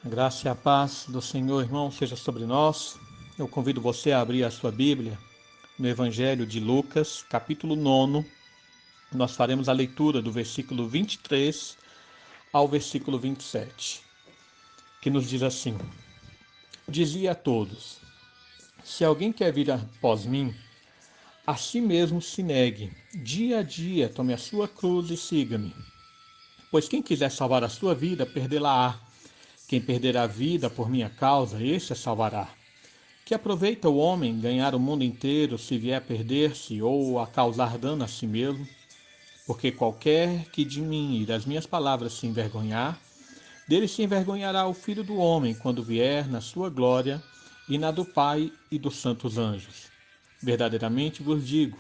A graça e a paz do Senhor, irmão, seja sobre nós. Eu convido você a abrir a sua Bíblia no Evangelho de Lucas, capítulo 9. Nós faremos a leitura do versículo 23 ao versículo 27, que nos diz assim: Dizia a todos: Se alguém quer vir após mim, a si mesmo se negue, dia a dia tome a sua cruz e siga-me. Pois quem quiser salvar a sua vida, perdê-la-á. Quem perder a vida por minha causa, esse a salvará. Que aproveita o homem ganhar o mundo inteiro se vier a perder-se ou a causar dano a si mesmo? Porque qualquer que de mim e das minhas palavras se envergonhar, dele se envergonhará o Filho do Homem quando vier na sua glória e na do Pai e dos santos anjos. Verdadeiramente vos digo,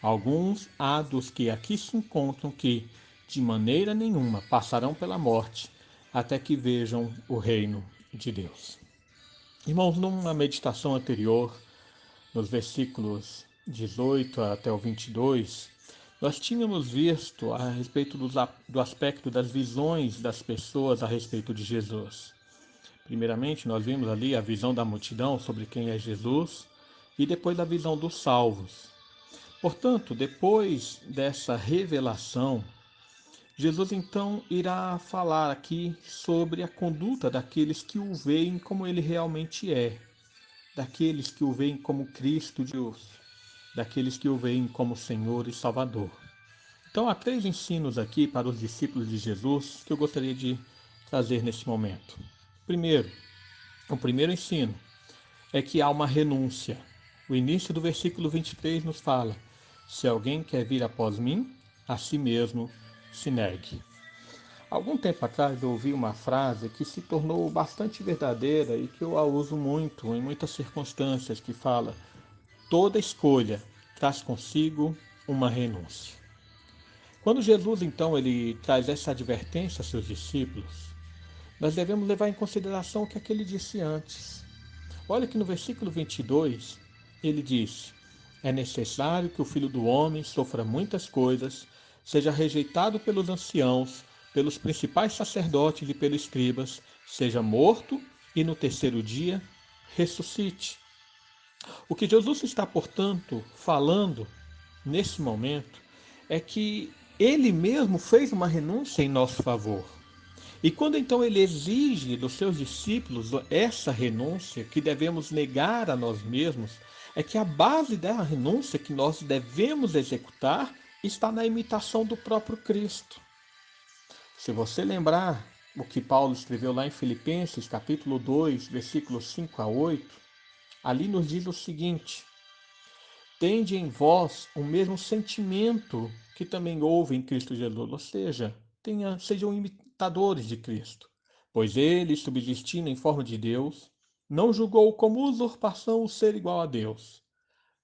alguns há dos que aqui se encontram que, de maneira nenhuma, passarão pela morte, até que vejam o reino de Deus. Irmãos, numa meditação anterior, nos versículos 18 até o 22, nós tínhamos visto a respeito do aspecto das visões das pessoas a respeito de Jesus. Primeiramente, nós vimos ali a visão da multidão sobre quem é Jesus e depois a visão dos salvos. Portanto, depois dessa revelação, Jesus então irá falar aqui sobre a conduta daqueles que o veem como ele realmente é, daqueles que o veem como Cristo de Deus, daqueles que o veem como Senhor e Salvador. Então, há três ensinos aqui para os discípulos de Jesus que eu gostaria de trazer nesse momento. Primeiro, o primeiro ensino é que há uma renúncia. O início do versículo 23 nos fala: Se alguém quer vir após mim, a si mesmo se negue. Algum tempo atrás eu ouvi uma frase que se tornou bastante verdadeira e que eu a uso muito em muitas circunstâncias, que fala: toda escolha traz consigo uma renúncia. Quando Jesus então ele traz essa advertência aos seus discípulos, nós devemos levar em consideração o que ele disse antes. Olha que no versículo 22 ele disse: É necessário que o Filho do Homem sofra muitas coisas, seja rejeitado pelos anciãos, pelos principais sacerdotes e pelos escribas, seja morto e no terceiro dia ressuscite. O que Jesus está, portanto, falando nesse momento é que ele mesmo fez uma renúncia em nosso favor. E quando então ele exige dos seus discípulos essa renúncia, que devemos negar a nós mesmos, é que a base da renúncia que nós devemos executar está na imitação do próprio Cristo. Se você lembrar o que Paulo escreveu lá em Filipenses, capítulo 2, versículos 5 a 8, ali nos diz o seguinte: Tende em vós o mesmo sentimento que também houve em Cristo Jesus, ou seja, sejam imitadores de Cristo. Pois ele, subsistindo em forma de Deus, não julgou como usurpação o ser igual a Deus.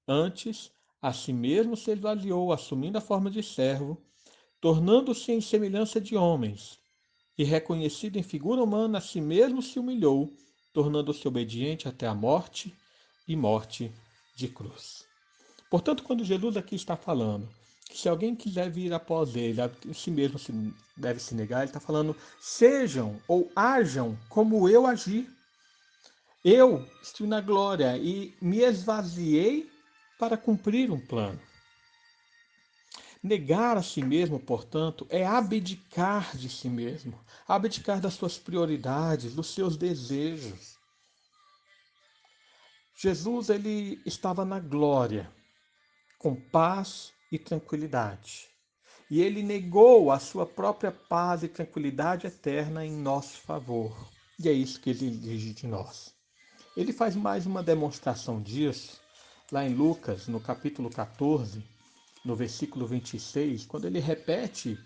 Antes, a si mesmo se esvaziou, assumindo a forma de servo, tornando-se em semelhança de homens, e reconhecido em figura humana, a si mesmo se humilhou, tornando-se obediente até a morte e morte de cruz. Portanto, quando Jesus aqui está falando que se alguém quiser vir após ele, a si mesmo deve se negar, ele está falando: sejam ou hajam como eu agi. Eu estive na glória e me esvaziei para cumprir um plano. Negar a si mesmo, portanto, é abdicar de si mesmo, abdicar das suas prioridades, dos seus desejos. Jesus ele estava na glória, com paz e tranquilidade. E ele negou a sua própria paz e tranquilidade eterna em nosso favor. E é isso que ele exige de nós. Ele faz mais uma demonstração disso lá em Lucas, no capítulo 14, no versículo 26, quando ele repete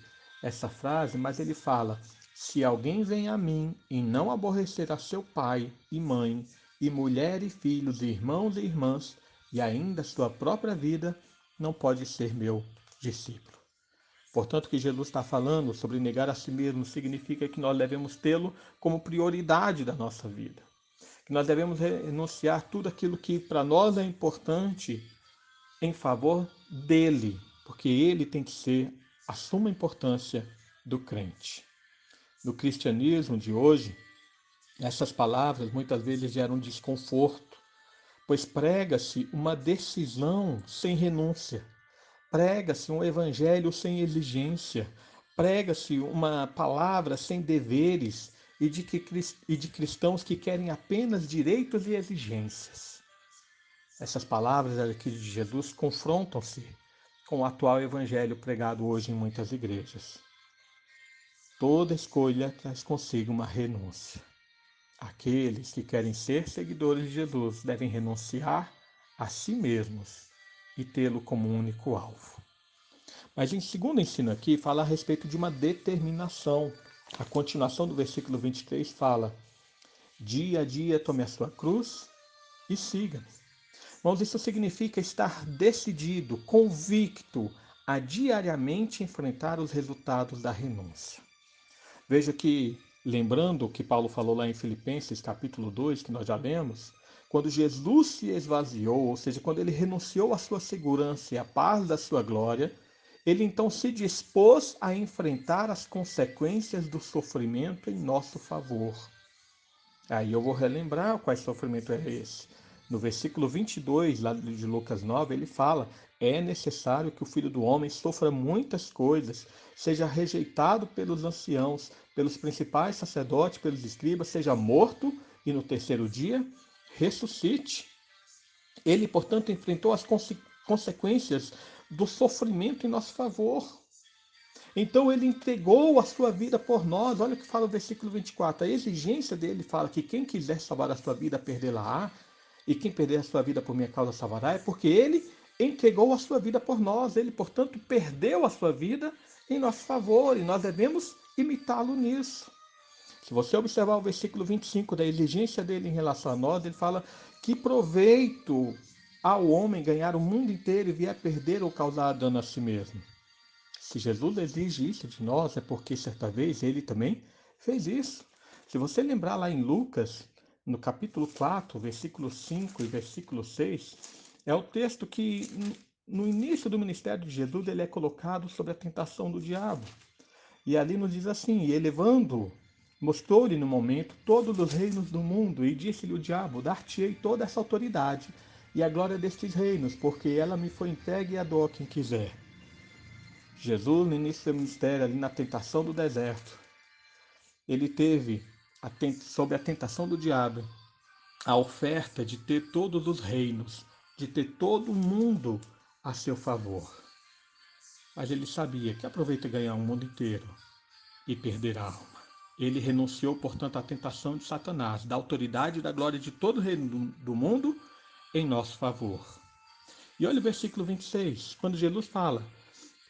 essa frase, mas ele fala: Se alguém vem a mim e não aborrecer a seu pai e mãe, e mulher e filhos, e irmãos e irmãs, e ainda sua própria vida, não pode ser meu discípulo. Portanto, o que Jesus está falando sobre negar a si mesmo significa que nós devemos tê-lo como prioridade da nossa vida. Que nós devemos renunciar tudo aquilo que para nós é importante em favor dele, porque ele tem que ser a suma importância do crente. No cristianismo de hoje, Essas palavras muitas vezes geram desconforto, pois prega-se uma decisão sem renúncia, prega-se um evangelho sem exigência, prega-se uma palavra sem deveres e de cristãos que querem apenas direitos e exigências. Essas palavras aqui de Jesus confrontam-se com o atual evangelho pregado hoje em muitas igrejas. Toda escolha traz consigo uma renúncia. Aqueles que querem ser seguidores de Jesus devem renunciar a si mesmos e tê-lo como único alvo. Mas em segundo ensino aqui fala a respeito de uma determinação. A continuação do versículo 23 fala: dia a dia tome a sua cruz e siga-me. Irmãos, isso significa estar decidido, convicto a diariamente enfrentar os resultados da renúncia. Veja que, lembrando o que Paulo falou lá em Filipenses capítulo 2, que nós já lemos, quando Jesus se esvaziou, ou seja, quando ele renunciou à sua segurança e à paz da sua glória, ele então se dispôs a enfrentar as consequências do sofrimento em nosso favor. Aí eu vou relembrar qual sofrimento é esse. No versículo 22, lá de Lucas 9, ele fala: é necessário que o Filho do Homem sofra muitas coisas, seja rejeitado pelos anciãos, pelos principais sacerdotes, pelos escribas, seja morto e no terceiro dia ressuscite. Ele, portanto, enfrentou as consequências do sofrimento em nosso favor. Então ele entregou a sua vida por nós. Olha o que fala o versículo 24. A exigência dele fala que quem quiser salvar a sua vida, perdê-la-á. E quem perder a sua vida por minha causa, salvará. É porque ele entregou a sua vida por nós. Ele, portanto, perdeu a sua vida em nosso favor. E nós devemos imitá-lo nisso. Se você observar o versículo 25 da exigência dele em relação a nós, ele fala: que proveito ao homem ganhar o mundo inteiro e vier perder ou causar dano a si mesmo. Se Jesus exige isso de nós, é porque certa vez ele também fez isso. Se você lembrar lá em Lucas, no capítulo 4, versículo 5 e versículo 6, é o texto que no início do ministério de Jesus ele é colocado sobre a tentação do diabo. E ali nos diz assim: e elevando, mostrou-lhe no momento todos os reinos do mundo, e disse-lhe o diabo: dar-te-ei toda essa autoridade e a glória destes reinos, porque ela me foi entregue e a dou a quem quiser. Jesus, no início do seu ministério, ali na tentação do deserto, ele teve, sob a tentação do diabo, a oferta de ter todos os reinos, de ter todo o mundo a seu favor. Mas ele sabia que aproveita ganhar o mundo inteiro e perder a alma. Ele renunciou, portanto, à tentação de Satanás, da autoridade e da glória de todo o reino do mundo em nosso favor. E olha o versículo 26, quando Jesus fala: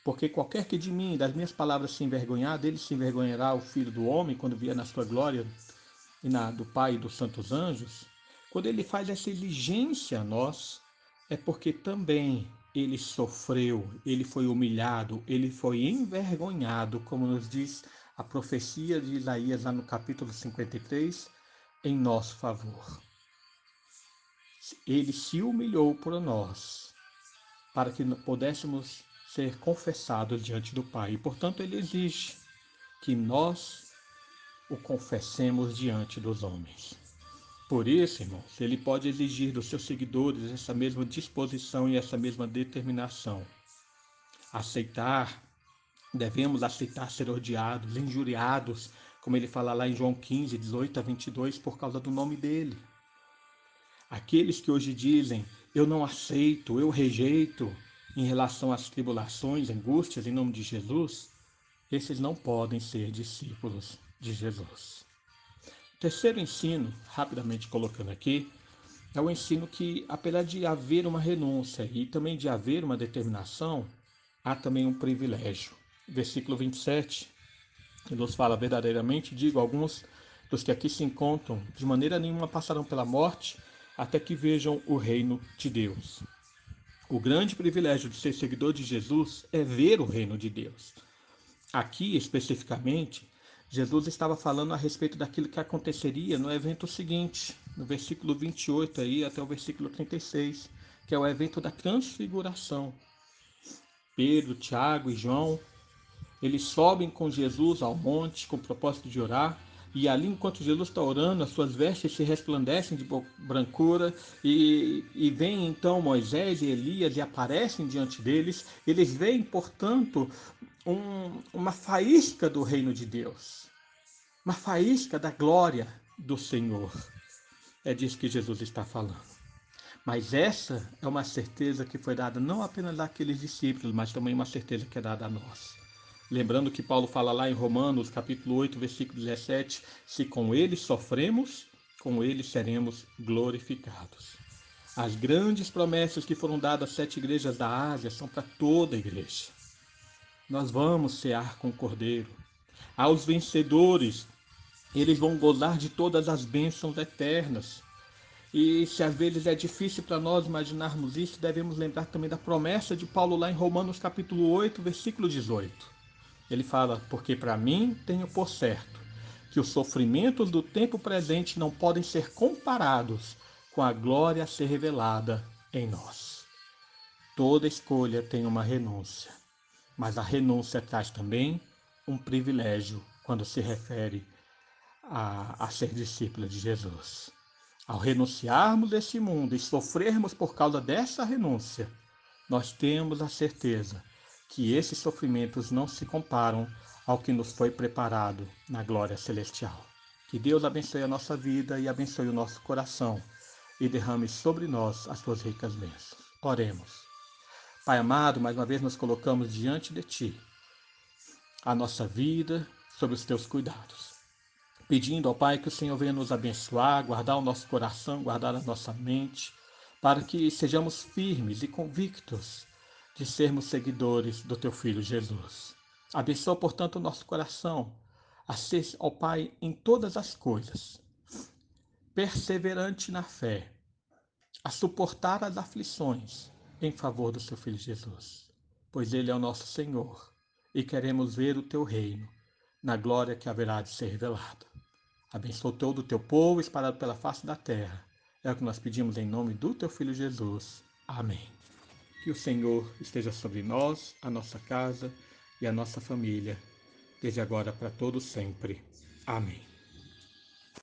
porque qualquer que de mim, das minhas palavras, se envergonhar, dele se envergonhará o Filho do Homem, quando vier na sua glória e na do Pai e dos santos anjos. Quando ele faz essa exigência a nós, é porque também ele sofreu, ele foi humilhado, ele foi envergonhado, como nos diz a profecia de Isaías lá no capítulo 53, em nosso favor. Ele se humilhou por nós, para que pudéssemos ser confessados diante do Pai. E, portanto, ele exige que nós o confessemos diante dos homens. Por isso, irmãos, ele pode exigir dos seus seguidores essa mesma disposição e essa mesma determinação. Devemos aceitar ser odiados, injuriados, como ele fala lá em João 15, 18 a 22, por causa do nome dele. Aqueles que hoje dizem: eu não aceito, eu rejeito, em relação às tribulações, angústias em nome de Jesus, esses não podem ser discípulos de Jesus. O terceiro ensino, rapidamente colocando aqui, é o ensino que, apesar de haver uma renúncia e também de haver uma determinação, há também um privilégio. Versículo 27, Jesus fala: verdadeiramente digo, alguns dos que aqui se encontram, de maneira nenhuma passarão pela morte, até que vejam o reino de Deus. O grande privilégio de ser seguidor de Jesus é ver o reino de Deus. Aqui, especificamente, Jesus estava falando a respeito daquilo que aconteceria no evento seguinte, no versículo 28 aí até o versículo 36, que é o evento da transfiguração. Pedro, Tiago e João, eles sobem com Jesus ao monte com o propósito de orar, E ali, enquanto Jesus está orando, as suas vestes se resplandecem de brancura, e vem então Moisés e Elias e aparecem diante deles. Eles veem, portanto, uma faísca do reino de Deus, uma faísca da glória do Senhor. É disso que Jesus está falando. Mas essa é uma certeza que foi dada não apenas àqueles discípulos, mas também uma certeza que é dada a nós. Lembrando que Paulo fala lá em Romanos, capítulo 8, versículo 17, se com ele sofremos, com ele seremos glorificados. As grandes promessas que foram dadas às 7 igrejas da Ásia são para toda a igreja. Nós vamos cear com o Cordeiro. Aos vencedores, eles vão gozar de todas as bênçãos eternas. E se às vezes é difícil para nós imaginarmos isso, devemos lembrar também da promessa de Paulo lá em Romanos capítulo 8, versículo 18. Ele fala, porque para mim tenho por certo que os sofrimentos do tempo presente não podem ser comparados com a glória a ser revelada em nós. Toda escolha tem uma renúncia, mas a renúncia traz também um privilégio quando se refere a ser discípulo de Jesus. Ao renunciarmos desse mundo e sofrermos por causa dessa renúncia, nós temos a certeza que esses sofrimentos não se comparam ao que nos foi preparado na glória celestial. Que Deus abençoe a nossa vida e abençoe o nosso coração e derrame sobre nós as suas ricas bênçãos. Oremos. Pai amado, mais uma vez nos colocamos diante de Ti, a nossa vida, sob os Teus cuidados. Pedindo ao Pai que o Senhor venha nos abençoar, guardar o nosso coração, guardar a nossa mente, para que sejamos firmes e convictos de sermos seguidores do Teu Filho Jesus. Abençoa, portanto, o nosso coração a ser, ó Pai, em todas as coisas, perseverante na fé, a suportar as aflições em favor do Seu Filho Jesus, pois Ele é o nosso Senhor e queremos ver o Teu reino na glória que haverá de ser revelada. Abençoa todo o teu povo espalhado pela face da terra. É o que nós pedimos em nome do teu Filho Jesus. Amém. Que o Senhor esteja sobre nós, a nossa casa e a nossa família, desde agora para todos sempre. Amém.